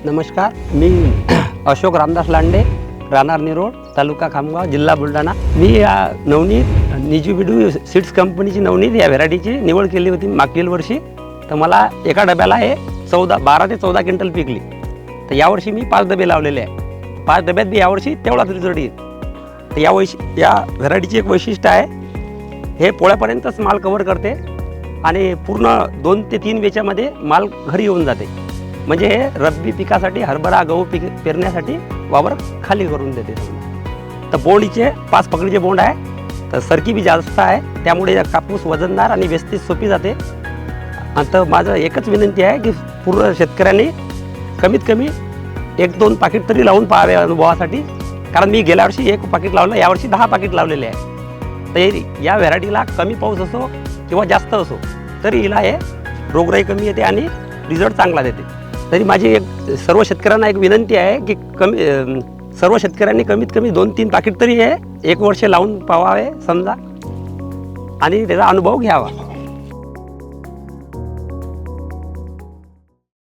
नमस्कार, मी अशोक रामदास लांडे, राहणार निरोड, तालुका खामगाव, जिल्हा बुलढाणा. मी या नवनीत निजुबिडू सीड्स कंपनीची नवनीत या व्हेरायटीची निवड केली होती मागील वर्षी. तर मला एका डब्याला हे 12 ते 14 क्विंटल पिकली. तर यावर्षी मी 5 डबे लावलेले आहे. 5 डब्यात बी यावर्षी तेवढाच रिझल्ट येईल. तर या व्हेरायटीची एक वैशिष्ट्य आहे, हे पोळ्यापर्यंतच माल कव्हर करते आणि पूर्ण 2 ते 3 वेच्यामध्ये माल घरी येऊन जाते. म्हणजे हे रब्बी पिकासाठी, हरभरा गहू पेरण्यासाठी वावर खाली करून देते. तर बोंडीचे 5 पकडीचे बोंड आहे, तर सरकी बी जास्त आहे, त्यामुळे कापूस वजनदार आणि वेस्तीत सोपी जाते. आता माझं एकच विनंती आहे की पूर्ण शेतकऱ्यांनी कमीत कमी 1-2 पाकिट तरी लावून पाहावे अनुभवासाठी. कारण मी गेल्या वर्षी 1 पाकिट लावलं, यावर्षी 10 पाकिट लावलेले आहे. तर या व्हेरायटीला कमी पाऊस असो किंवा जास्त असो तरी हिला हे रोगराई कमी येते आणि रिझल्ट चांगला देते. तरी माझी सर्व शेतकऱ्यांना एक विनंती आहे की सर्व शेतकऱ्यांनी कमीत कमी 2-3 पाकिट तरी हे 1 वर्ष लावून पाहावे समजा आणि त्याचा अनुभव घ्यावा.